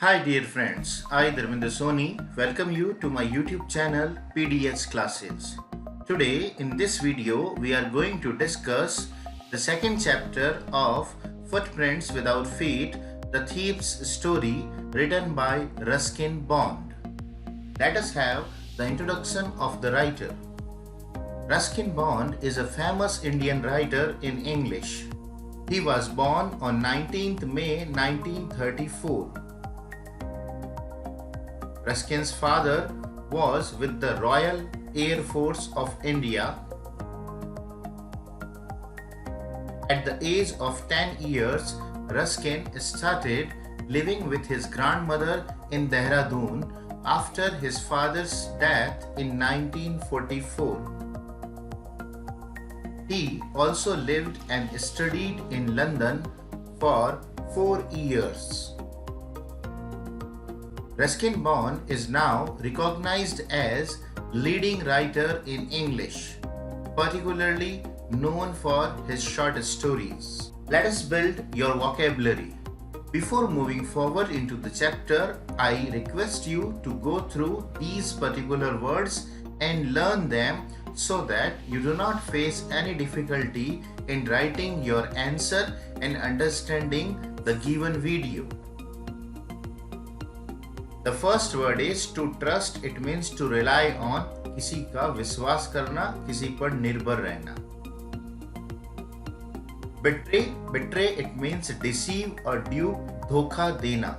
Hi dear friends, I Dharminder Soni welcome you to my YouTube channel PDS Classes. Today in this video we are going to discuss the second chapter of Footprints Without Feet, the Thief's Story written by Ruskin Bond. Let us have the introduction of the writer. Ruskin Bond is a famous Indian writer in English. He was born on 19th May 1934. Ruskin's father was with the Royal Air Force of India. At the age of 10 years, Ruskin started living with his grandmother in Dehradun after his father's death in 1944. He also lived and studied in London for 4 years. Ruskin Bond is now recognized as leading writer in English, particularly known for his short stories. Let us build your vocabulary. Before moving forward into the chapter, I request you to go through these particular words and learn them so that you do not face any difficulty in writing your answer and understanding the given video. The first word is to trust. It means to rely on. किसी का विश्वास करना, किसी पर निर्भर रहना. Betray it means deceive or dupe, धोखा देना.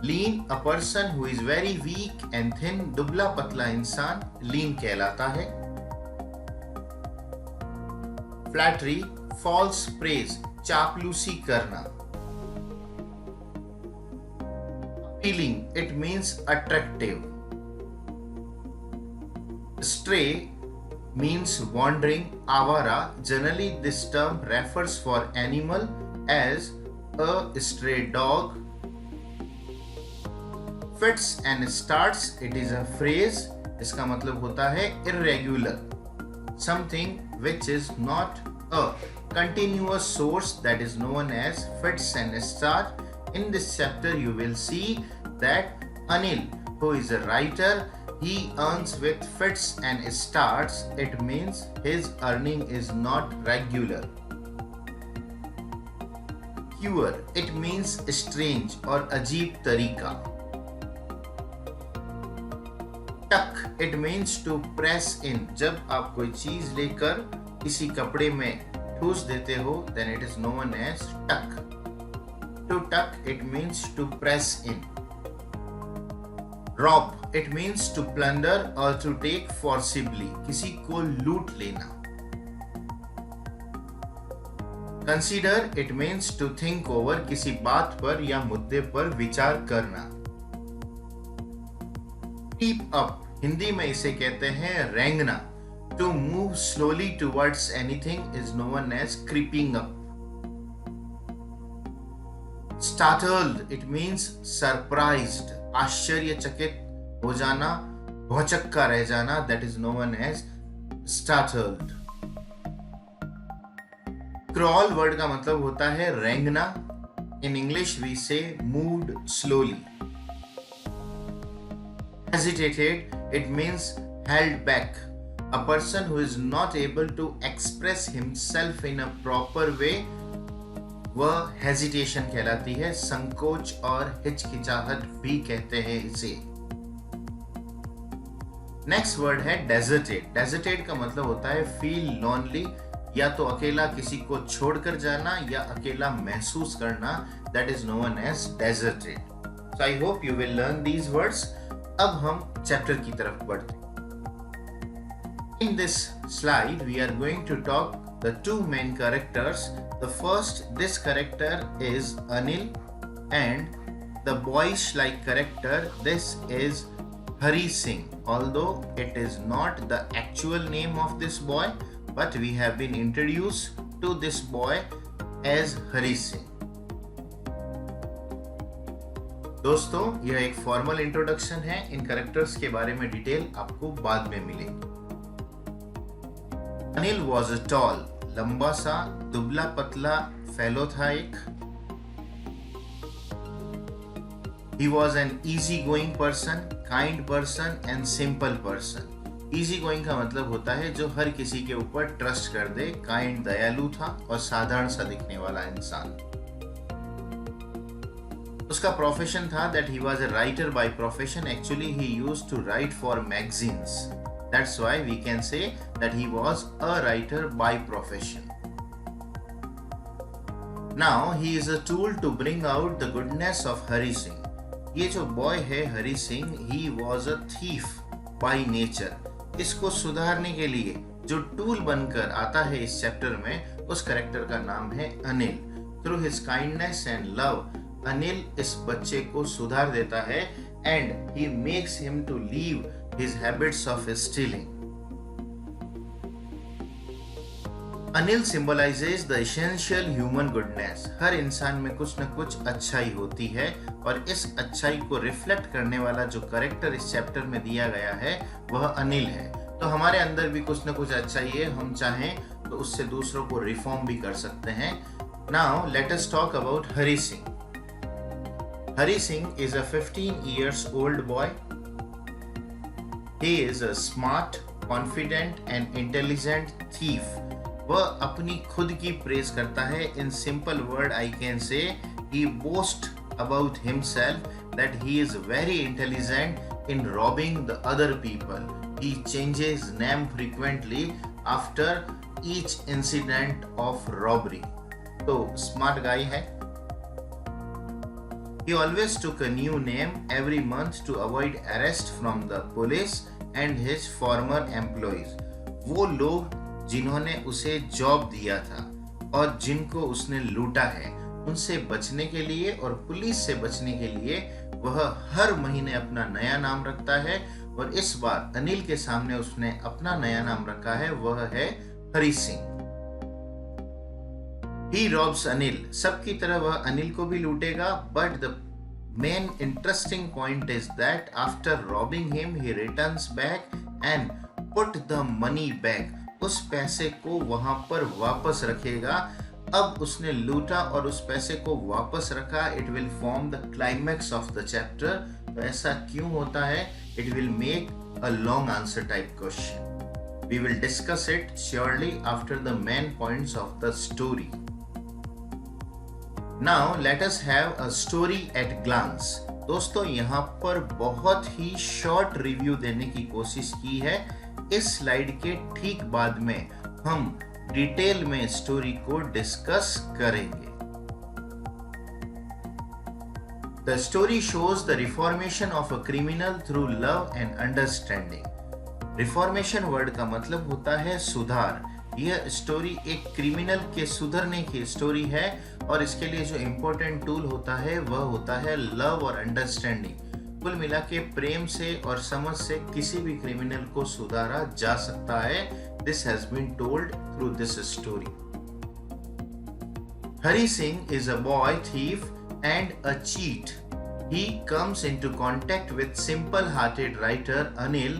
Lean, a person who is very weak and thin, दुबला पतला इंसान lean कहलाता है. Flattery, false praise, चापलूसी करना. Appealing, it means attractive. Stray means wandering, avara. Generally this term refers for animal as a stray dog. Fits and starts, it is a phrase. इसका मतलब होता है irregular, something which is not a continuous source, that is known as fits and start. In this chapter you will see that Anil, who is a writer, he earns with fits and starts. It means his earning is not regular. Queer, it means strange or अजीब तरीका. Tuck, it means to press in. जब आप कोई चीज लेकर किसी कपड़े में ठूस देते हो, then it is known as tuck. To tuck, it means to press in. Rob, it means to plunder or to take forcibly. किसी को लूट लेना. Consider, it means to think over. किसी बात पर या मुद्दे पर विचार करना. Creep up, हिंदी में इसे कहते हैं रेंगना. To move slowly towards anything is known as creeping up. Startled, it means surprised, आश्चर्यचकित हो जाना, भौचक्का रह जाना, that is known as startled. Crawl word का मतलब होता है रेंगना. In English we say moved slowly. Hesitated, it means held back. A person who is not able to express himself in a proper way, वह hesitation कहलाती है. संकोच और हिचकिचाहट भी कहते हैं इसे. नेक्स्ट वर्ड है डेजर्टेड. डेजर्टेड का मतलब होता है फील लॉनली, या तो अकेला किसी को छोड़कर जाना या अकेला महसूस करना. That is known as deserted. So I hope you will learn these words. अब हम चैप्टर की तरफ बढ़ते हैं. In this slide we are going to talk the two main characters. The first, this character is Anil, and the boyish like character, this is Hari Singh. Although it is not the actual name of this boy, but we have been introduced to this boy as Hari Singh. दोस्तों, यह एक formal introduction है. इन characters के बारे में detail आपको बाद में मिलेगी. Anil was a tall, लंबा सा, दुबला पतला फेलो था एक. He was an easy-going person, kind person and simple person. Easy-going का मतलब होता है जो हर किसी के ऊपर ट्रस्ट कर दे, काइंड दयालु था और साधारण सा दिखने वाला इंसान। उसका प्रोफेशन था that he was a writer by profession. Actually he used to write for magazines. That's why we can say that he was a writer by profession. Now he is a tool to bring out the goodness of Hari Singh. ये जो boy है Hari Singh, he was a thief by nature. इसको सुधारने के लिए जो tool बनकर आता है इस चैप्टर में, उस कैरेक्टर का नाम है Anil. Through his kindness and love, Anil इस बच्चे को सुधार देता है and he makes him to leave his habits of stealing. Anil symbolises the essential human goodness. हर इंसान में कुछ न कुछ अच्छाई होती है और इस अच्छाई को रिफ्लेक्ट करने वाला जो कैरेक्टर इस चैप्टर में दिया गया है वह अनिल है। तो हमारे अंदर भी कुछ न कुछ अच्छाई है, हम चाहें तो उससे दूसरों को रिफॉर्म भी कर सकते हैं। Now let us talk about Hari Singh. Hari Singh is a 15 years old boy. He is a smart, confident and intelligent thief. वह अपनी खुद की प्रेज करता है। In simple word I can say he boast about himself that he is very intelligent in robbing the other people. He changes name frequently after each incident of robbery. तो smart guy है। He always took a new name every month to avoid arrest from the police and his former employees. वो लोग जिन्होंने उसे job दिया था और जिनको उसने लूटा है, उनसे बचने के लिए और पुलिस से बचने के लिए वह हर महीने अपना नया नाम रखता है। और इस बार अनिल के सामने उसने अपना नया नाम रखा है, वह है हरि सिंह। He robs Anil. सबकी तरह वह अनिल को भी लूटेगा, but the main interesting point is that after robbing him, he returns back and put the money back. उस पैसे को वहां पर वापस रखेगा। अब उसने लूटा और उस पैसे को वापस रखा। It will form the climax of the chapter. तो ऐसा क्यों होता है? It will make a long answer type question. We will discuss it surely after the main points of the story. Now let us have a story at glance. दोस्तों, यहाँ पर बहुत ही short review देने की कोशिश की है। इस स्लाइड के ठीक बाद में हम डिटेल में स्टोरी को डिस्कस करेंगे। The story shows the reformation of a criminal through love and understanding. Reformation word का मतलब होता है सुधार। यह स्टोरी एक क्रिमिनल के सुधरने की स्टोरी है और इसके लिए जो इम्पोर्टेंट टूल होता है वह होता है लव और अंडरस्टैंडिंग। कुल मिला के प्रेम से और समझ से किसी भी क्रिमिनल को सुधारा जा सकता है। This has been told through this story. Hari Singh is a boy thief and a cheat. He comes into contact with simple-hearted writer Anil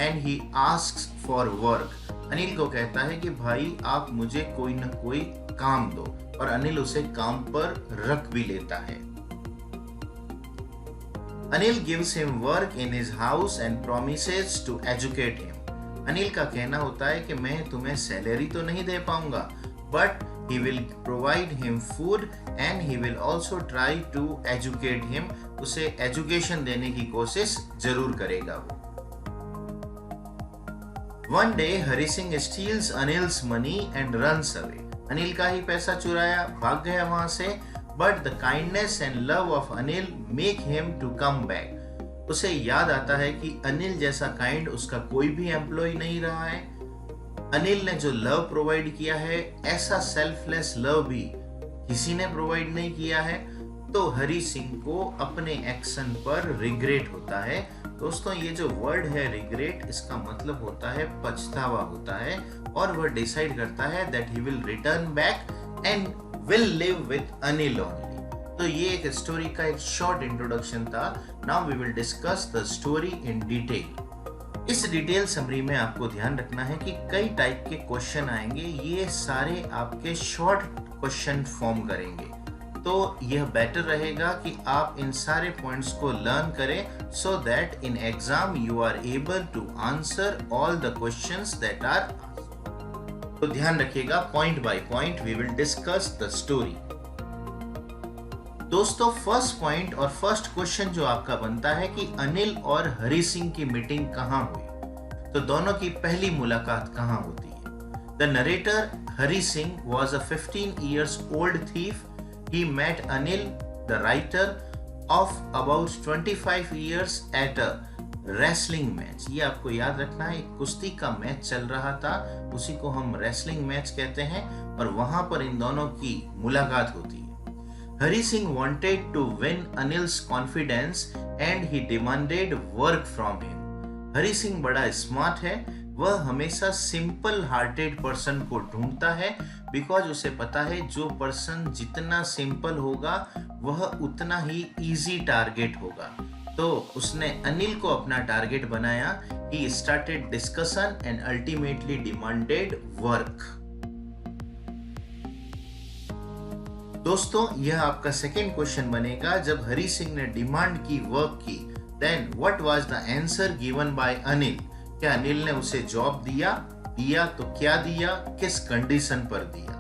and he asks for work. Anil को कहता है कि भाई आप मुझे कोई न कोई काम दो और अनिल उसे काम पर रख भी लेता है. Anil gives him work in his house and promises to educate him. Anil का कहना होता है कि मैं तुम्हें सैलरी तो नहीं दे पाऊंगा, but he will provide him food and he will also try to educate him. उसे एजुकेशन देने की कोशिश जरूर करेगा वो. One day Hari Singh steals Anil's money and runs away. Anil का ही पैसा चुराया, भाग गया वहां से. But the kindness and love of Anil make him to come back. उसे याद आता है कि अनिल जैसा काइंड उसका कोई भी एम्प्लॉय नहीं रहा है. अनिल ने जो लव प्रोवाइड किया है, ऐसा सेल्फलेस लव भी किसी ने प्रोवाइड नहीं किया है. तो हरि सिंह को अपने एक्शन पर रिग्रेट होता है. दोस्तों, ये जो वर्ड है रिग्रेट, इसका मतलब होता है पछतावा होता है और वह डिसाइड करता है that he will return back and will live with Anil only. तो ये एक स्टोरी का एक शॉर्ट इंट्रोडक्शन था. Now we will discuss the story in detail. इस डिटेल समरी में आपको ध्यान रखना है कि कई टाइप के क्वेश्चन आएंगे. ये सारे आपके शॉर्ट क्वेश्चन फॉर्म करेंगे. तो यह बेटर रहेगा कि आप इन सारे पॉइंट्स को लर्न करें so that in exam you are able to answer all the questions that are. तो ध्यान रखिएगा, point by point we will discuss the story. दोस्तों, फर्स्ट पॉइंट और फर्स्ट क्वेश्चन जो आपका बनता है कि अनिल और हरि सिंह की मीटिंग कहां हुई, तो दोनों की पहली मुलाकात कहां होती है। The narrator Hari Singh was a 15 years old thief. He met Anil, the writer, of about 25 years at a wrestling match. ये आपको याद रखना है, एक कुश्ती का मैच चल रहा था, उसी को हम रेसलिंग मैच कहते हैं, और वहां पर इन दोनों की मुलाकात होती है। Hari Singh wanted to win Anil's confidence and he demanded work from him. Hari Singh बड़ा स्मार्ट है, वह हमेशा सिंपल हार्टेड पर्सन को ढूंढता है, बिकॉज उसे पता है जो पर्सन जितना सिंपल होगा वह उतना ही इजी टारगेट होगा। तो उसने अनिल को अपना टारगेट बनाया। He started discussion and ultimately demanded work. दोस्तों, यह आपका सेकेंड क्वेश्चन बनेगा। जब हरि सिंह ने डिमांड की, वर्क की, then what was the answer given by Anil. क्या अनिल ने उसे जॉब दिया तो क्या दिया, किस कंडीशन पर दिया।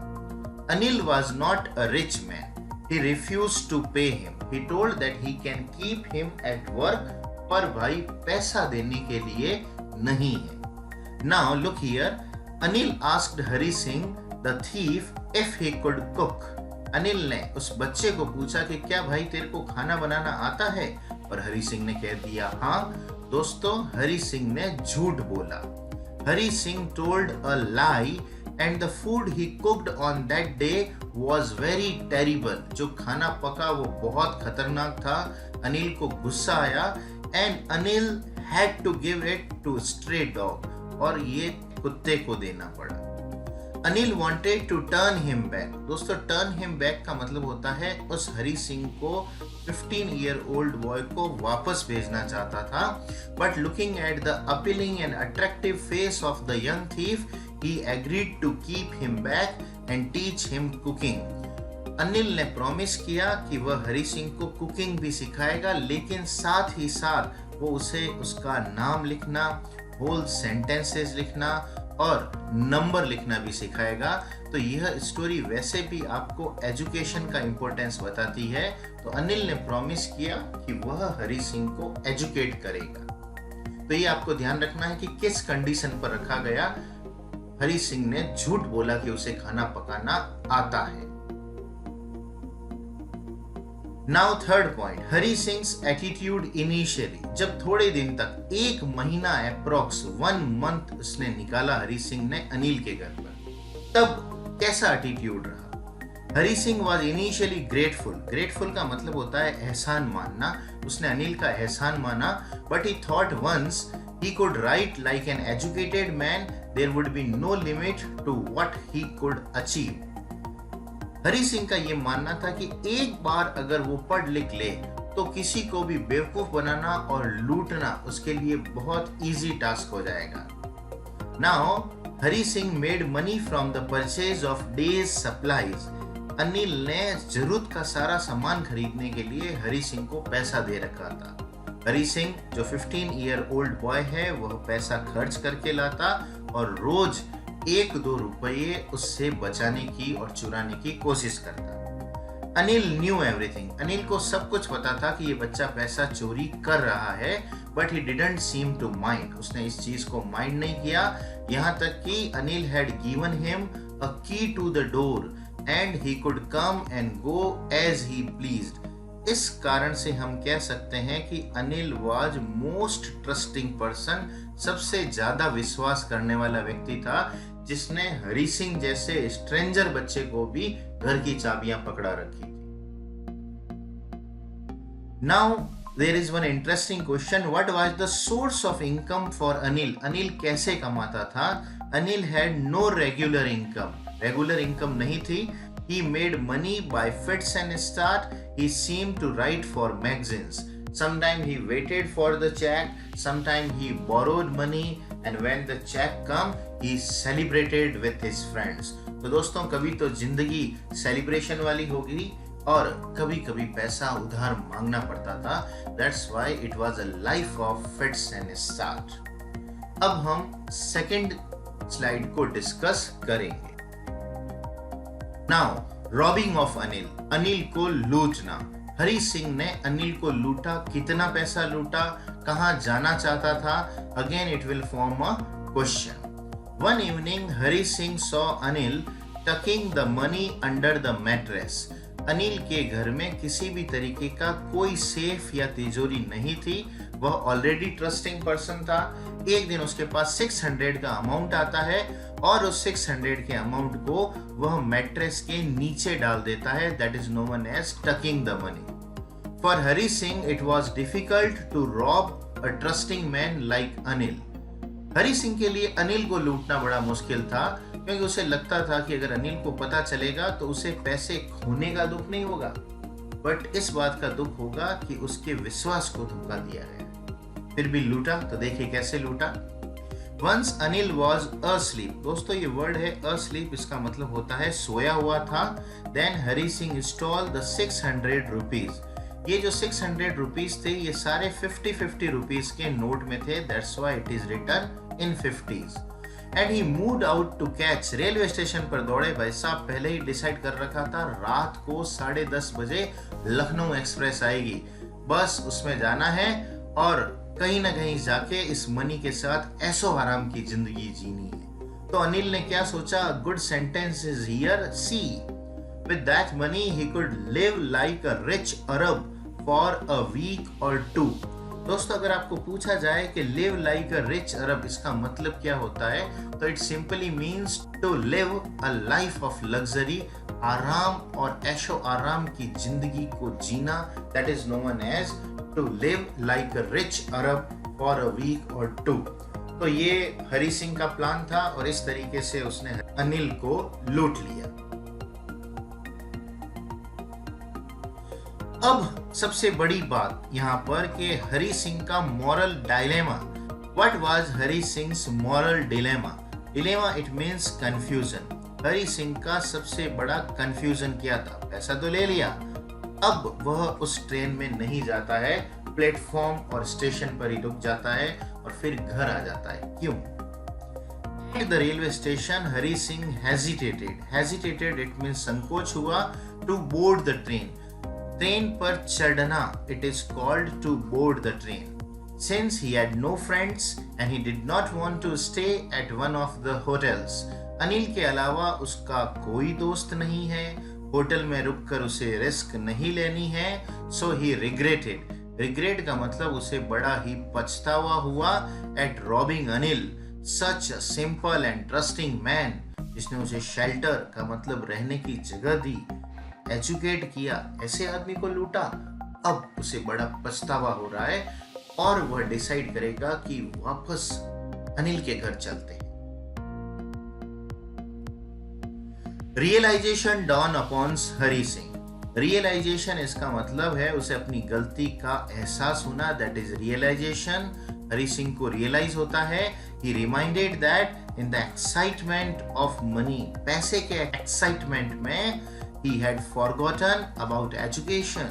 Anil was not a rich man, he refused to pay him, he told that he can keep him at work, पर भाई पैसा देने के लिए नहीं है। Now look here, Anil asked Hari Singh the thief if he could cook. Anil ने उस बच्चे को पूछा कि क्या भाई तेरे को खाना बनाना आता है, और हरि सिंह ने कह दिया हाँ। दोस्तों, हरि सिंह ने झूठ बोला। Hari Singh told a lie and the food he cooked on that day was very terrible. जो खाना पका वो बहुत खतरनाक था। अनिल को गुस्सा आया and Anil had to give it to stray dog, और ये कुत्ते को देना पड़ा। Anil wanted to turn him back. दोस्तों, turn him back का मतलब होता है उस हरि सिंह को 15-year-old boy को वापस भेजना चाहता था। But looking at the appealing and attractive face of the young thief, he agreed to keep him back and teach him cooking. Anil ने प्रॉमिस किया कि वह हरि सिंह को कुकिंग भी सिखाएगा, लेकिन साथ ही साथ वो उसे उसका नाम लिखना, होल सेंटेंसेस लिखना और नंबर लिखना भी सिखाएगा। तो यह स्टोरी वैसे भी आपको एजुकेशन का इंपॉर्टेंस बताती है। तो अनिल ने प्रॉमिस किया कि वह हरि सिंह को एजुकेट करेगा। तो ये आपको ध्यान रखना है कि किस कंडीशन पर रखा गया। हरि सिंह ने झूठ बोला कि उसे खाना पकाना आता है। Now third point, Hari Singh attitude initially. जब थोड़े दिन तक, एक महीना अप्रोक्स 1 month उसने निकाला हरि सिंह ने अनिल के घर पर, तब कैसा एटीट्यूड रहा। Hari Singh was initially grateful. Grateful का मतलब होता है एहसान मानना। उसने अनिल का एहसान माना, but he thought once he could write like an educated man, there would be no limit to what he could achieve. Hari Singh का ये मानना था कि एक बार अगर वो पढ़ लिख ले तो किसी को भी बेवकूफ बनाना और लूटना उसके लिए बहुत इजी टास्क हो जाएगा। Now Hari Singh made money from the purchase of days supplies. Anil ने जरूरत का सारा सामान खरीदने के लिए हरि सिंह को पैसा दे रखा था। हरि सिंह जो 15-year-old बॉय है, वह पैसा खर्च करके लाता और रोज 1-2 रुपये उससे बचाने की और चुराने की कोशिश करता। Anil new everything. अनिल को सब कुछ पता था कि ये बच्चा पैसा चोरी कर रहा है, but he didn't seem to mind. उसने इस चीज को माइंड नहीं किया। यहाँ तक कि Anil had given him a key to the door and he could come and go as he pleased. इस कारण से हम कह सकते हैं कि Anil was most trusting person, सबसे ज्यादा विश्वास करने वाला व्यक्ति था, जिसने हरि सिंह जैसे स्ट्रेंजर बच्चे को भी घर की चाबियां पकड़ा रखी थी। Now there is one interesting question, what was the source of income for Anil. Anil कैसे कमाता था। Anil had no regular income. Regular income नहीं थी। He made money by fits and start. He seemed to write for magazines. Sometimes he waited for the check. Sometimes he borrowed money. And when the check come, he celebrated with his friends. तो दोस्तों, कभी तो जिंदगी celebration वाली होगी, और कभी कभी पैसा उधार मांगना पड़ता था। That's why it was a life of fits and start. अब हम सेकंड स्लाइड को डिस्कस करेंगे। Now robbing of Anil, Anil को लूटना। हरी सिंह ने अनिल को लूटा। कितना पैसा लूटा, कहां जाना चाहता था? Again it will form a question. One evening Hari Singh saw Anil talking the money under the mattress. Anil के घर में किसी भी तरीके का कोई सेफ या तिजोरी नहीं थी। वह ऑलरेडी ट्रस्टिंग पर्सन था। एक दिन उसके पास 600 का अमाउंट आता है और उस 600 के अमाउंट को वह मैट्रेस के नीचे डाल देता है। That is known as tucking the money. For Hari Singh it was difficult to rob a trusting man like Anil. Hari Singh के लिए अनिल को लूटना बड़ा मुश्किल था, क्योंकि उसे लगता था कि अगर अनिल को पता चलेगा तो उसे पैसे खोने का दुख नहीं होगा, बट इस बात का दुख होगा कि उसके विश्वास को धोखा दिया गया। फिर भी लूटा, तो देखिए कैसे लूटा। Once Anil was asleep। दोस्तों ये वर्ड है asleep, इसका मतलब होता है सोया हुआ था। Then Hari Singh stole the 600 rupees. ये जो 600 रुपीज थे ये सारे 50-50 रुपीज के नोट में थे। That's why it is written in 50s। And he moved out to catch. Railway station पर दौड़े। भाई साहब पहले ही डिसाइड कर रखा था रात को 10:30 बजे लखनऊ एक्सप्रेस आएगी, बस उसमें जाना है और कहीं ना कहीं जाके इस मनी के साथ ऐशो आराम की जिंदगी जीनी है। तो अनिल ने क्या सोचा? Good sentence is here, see with that money he could live like a rich Arab for a week और टू। दोस्तों अगर आपको पूछा जाए कि live like a rich Arab इसका मतलब क्या होता है, तो it simply means to live a life of luxury. आराम और ऐशो आराम की जिंदगी को जीना। That is known as to live like a rich Arab for a week और टू। तो ये हरी सिंह का प्लान था और इस तरीके से उसने अनिल को लूट लिया। अब सबसे बड़ी बात यहाँ पर कि हरी सिंह का moral dilemma. What was Hari Singh's moral dilemma? Dilemma it means confusion. Hari Singh का सबसे बड़ा कंफ्यूजन क्या था? पैसा तो ले लिया, अब वह उस ट्रेन में नहीं जाता है, प्लेटफॉर्म और स्टेशन पर ही रुक जाता है और फिर घर आ जाता है। क्यों? At the railway station, Hari Singh hesitated. Hesitated it means संकोच हुआ to board the train. Train पर चढ़ना it is called to board the train. Since he had no friends and he did not want to stay at one of the hotels. Anil के अलावा उसका कोई दोस्त नहीं है, होटल में रुककर उसे रिस्क नहीं लेनी है। सो ही रिग्रेटेड। रिग्रेट का मतलब उसे बड़ा ही पछतावा हुआ at robbing Anil, such a simple and trusting man, जिसने उसे शेल्टर का मतलब रहने की जगह दी, एजुकेट किया, ऐसे आदमी को लूटा। अब उसे बड़ा पछतावा हो रहा है और वह डिसाइड करेगा कि वापस अनिल के घर चलते हैं। Realisation dawn upon Hari Singh. Realisation इसका मतलब है उसे अपनी गलती का एहसास होना। That is realisation. Hari Singh को रियलाइज होता है। He reminded that in the excitement of money, पैसे के एक्साइटमेंट में he had forgotten about education.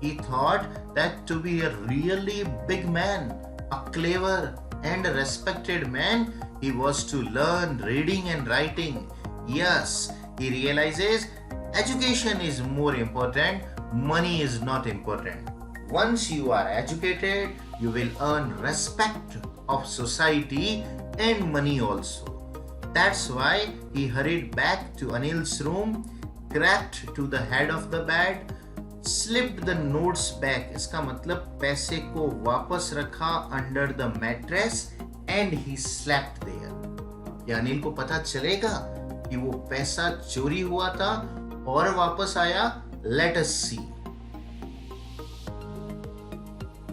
He thought that to be a really big man, a clever and a respected man, he was to learn reading and writing. Yes, he realizes education is more important, money is not important. Once you are educated, you will earn respect of society and money also. That's why he hurried back to Anil's room, crept to the head of the bed, slipped the notes back. इसका मतलब पैसे को वापस रखा under the mattress and he slept there. क्या अनिल को पता चलेगा कि वो पैसा चोरी हुआ था और वापस आया? Let us see.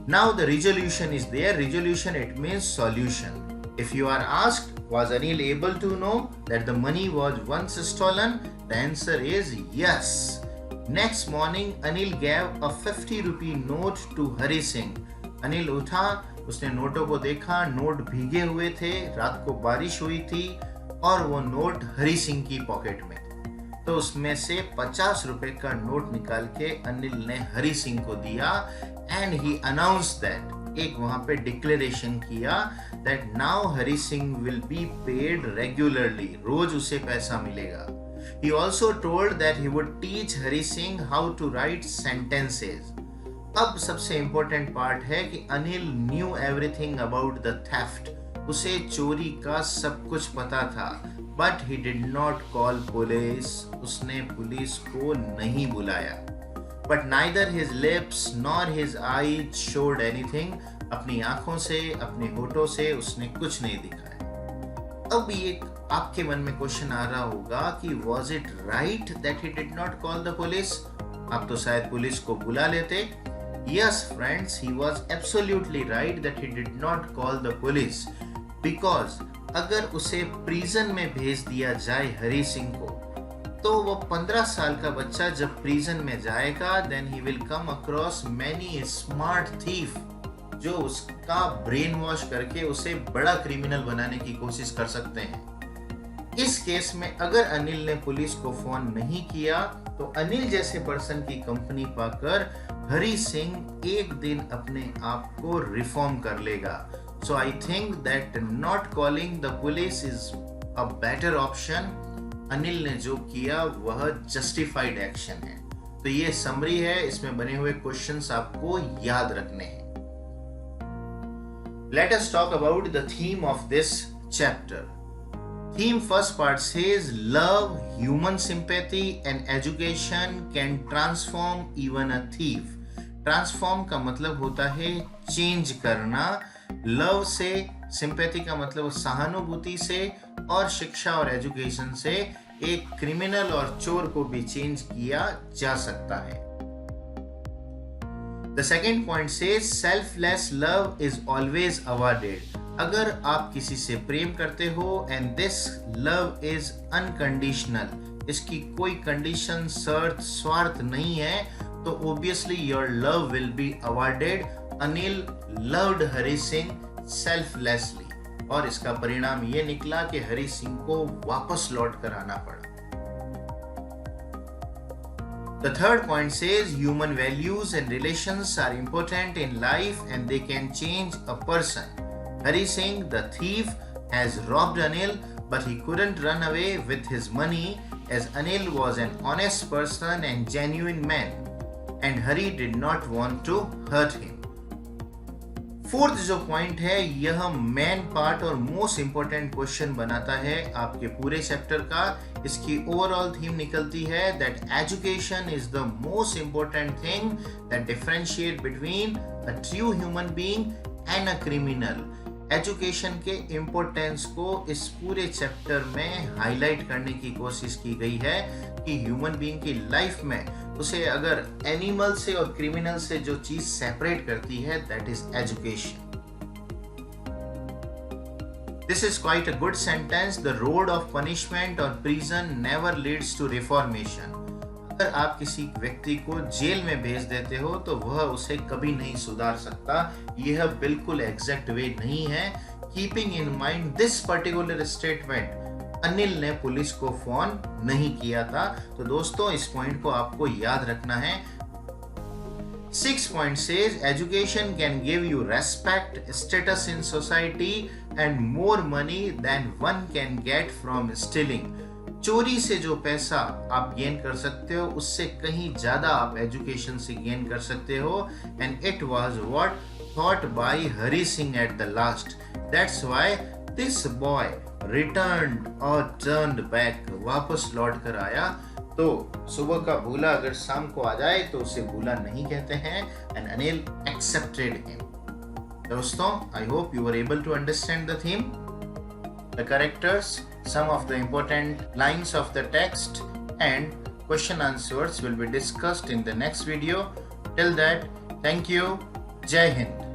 Now the resolution is there. Resolution it means solution. If you are asked, was Anil able to know that the money was once stolen? The answer is yes. Next morning, Anil gave a 50 rupee note to Hari Singh. Anil उठा, उसने नोटों को देखा, note भीगे हुए थे, रात को बारिश हुई थी और वो नोट हरी सिंह की पॉकेट में। तो उसमें से 50 रुपए का नोट निकाल के अनिल ने हरि सिंह को दिया एंड ही अनाउंस दैट, एक वहां पे डिक्लेरेशन किया that now Hari Singh will be paid regularly, रोज उसे पैसा मिलेगा. He also told that he would teach Hari Singh how to write sentences. अब सबसे इम्पोर्टेंट पार्ट है कि Anil new everything about the theft, उसे चोरी का सब कुछ पता था, but he did not call police, उसने पुलिस को नहीं बुलाया. But neither his lips nor his eyes showed anything, अपनी आंखों से अपने होठों से उसने कुछ नहीं दिखाया. अब ये आपके मन में क्वेश्चन आ रहा होगा कि was it right that he did not call the police, आप तो शायद पुलिस को बुला लेते. Yes friends, he was absolutely right that he did not call the police, because अगर उसे प्रिजन में भेज दिया जाए हरि सिंह को, तो वो 15 साल का बच्चा जब प्रिजन में जाएगा, then he will come across many smart thief जो उसका ब्रेन वॉश करके उसे बड़ा क्रिमिनल बनाने की कोशिश कर सकते हैं. इस केस में अगर अनिल ने पुलिस को फोन नहीं किया, तो अनिल जैसे पर्सन की कंपनी पाकर हरि सिंह एक दिन अपने आप को रिफॉर्म कर लेगा. So I think that not calling the police is a better option. Anil ने जो किया वह जस्टिफाइड एक्शन है. तो ये समरी है, इसमें बने हुए क्वेश्चंस आपको याद रखने हैं. Let us talk about the theme of this chapter. Theme first part says love, human sympathy and education can transform even a thief. Transform का मतलब होता है चेंज करना. लव से, सिंपैथी का मतलब सहानुभूति से, और शिक्षा और एजुकेशन से एक क्रिमिनल और चोर को भी चेंज किया जा सकता है. The second point says selfless love is always awarded. अगर आप किसी से प्रेम करते हो and this love is unconditional, इसकी कोई कंडीशन, शर्त, स्वार्थ नहीं है, तो obviously your love will be awarded. Anil loved Hari Singh selflessly, और इसका परिणाम ये निकला कि हरि सिंह को वापस लौट कर आना पड़ा. The third point says human values and relations are important in life and they can change a person. Hari Singh, the thief, has robbed Anil, but he couldn't run away with his money as Anil was an honest person and genuine man, and Hari did not want to hurt him. Fourth जो point है, यह main part और most important question बनाता है आपके पूरे chapter का. इसकी ओवरऑल थीम निकलती है that education is the most important thing that differentiate between a true human being and a criminal. Education के इम्पोर्टेंस को इस पूरे चैप्टर में हाईलाइट करने की कोशिश की गई है कि ह्यूमन बीइंग की लाइफ में उसे अगर एनिमल से और क्रिमिनल से जो चीज सेपरेट करती है, that is education. This is quite a good sentence. The road of punishment और prison never leads to reformation. अगर आप किसी व्यक्ति को जेल में भेज देते हो तो वह उसे कभी नहीं सुधार सकता. यह बिल्कुल एग्जैक्ट वे नहीं है. Keeping in mind this particular statement, Anil ने पुलिस को फोन नहीं किया था. तो दोस्तों, इस पॉइंट को आपको याद रखना है. 6th point says education can give you respect, status in society and more money than one can get from stealing. चोरी से जो पैसा आप गेन कर सकते हो, उससे कहीं ज्यादा आप एजुकेशन से गेन कर सकते हो. And it was what thought bye Hari Singh at the last. That's why this boy returned और टर्न्ड बैक, वापस लौट कर आया. तो सुबह का भूला अगर शाम को आ जाए तो उसे भूला नहीं कहते हैं. And Anil accepted him. दोस्तों, I hope you were able to understand the theme, the characters, some of the important lines of the text, and question answers will be discussed in the next video. Till that, thank you. Jai Hind.